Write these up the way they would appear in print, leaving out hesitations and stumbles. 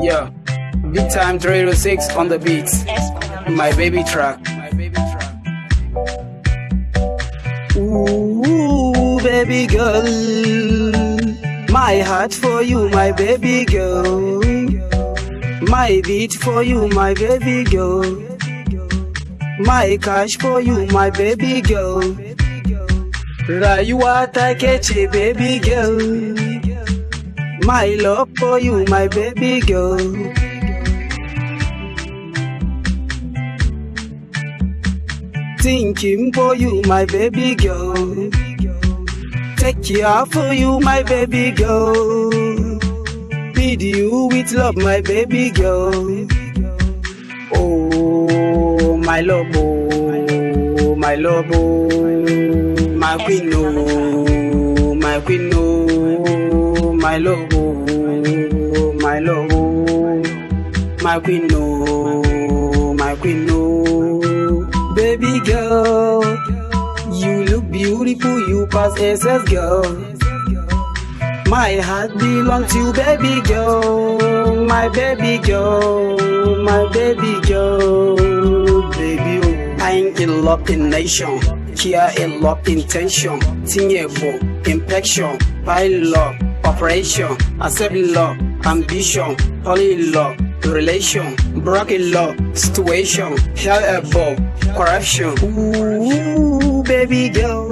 Yeah, big time 306 on the beats. My baby track. Ooh, baby girl, my heart for you, my baby girl. My beat for you, my baby girl. My cash for you, my baby girl. Rayuwa ta kece, baby girl. My love for you, my baby girl. Thinking for you, my baby girl. Take care for you, my baby girl. Feed you with love, my baby girl. Oh, my love, oh, my love, oh, my queen, oh, my queen, oh, my love, oh, my love, oh, my queen, oh, my queen, oh. Baby girl, you look beautiful, you pass SS girl. My heart belongs to you, baby girl. My baby girl, my baby girl. Baby, oh. I'm in love in nation, care in love intention, tingle, infection, by love, operation, accept love, ambition, holy love, relation, broken love, situation, hell above, corruption. Ooh, baby girl.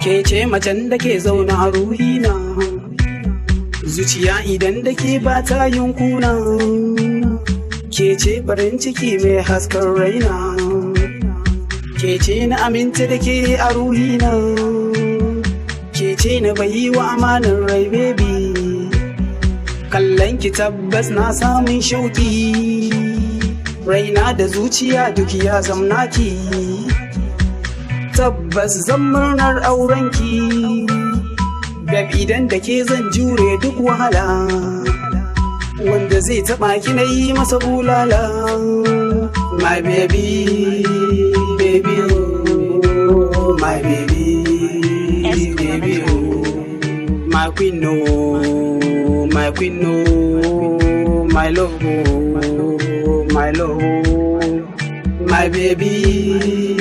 Ke ce macen da ke zauna a ruhina, zuciya idan da ke ba ta yin kuna. Ke ce farin ciki mai hasken raina, ke ce na aminta da ke a ruhina. Ke ce na bayi wa amanar rai, baby. Kallon ki tabbas na samun shauki, raina da zuciya duk ya zamna ki. Tabbas zan murnar aurenki, bab idan da ke zan jure duk wahala, wanda zai taɓa ki na yi masa bulala. My baby, baby, oh, my baby, baby, oh, my queen, oh, my queen, oh, my love, oh, my love, oh, my baby.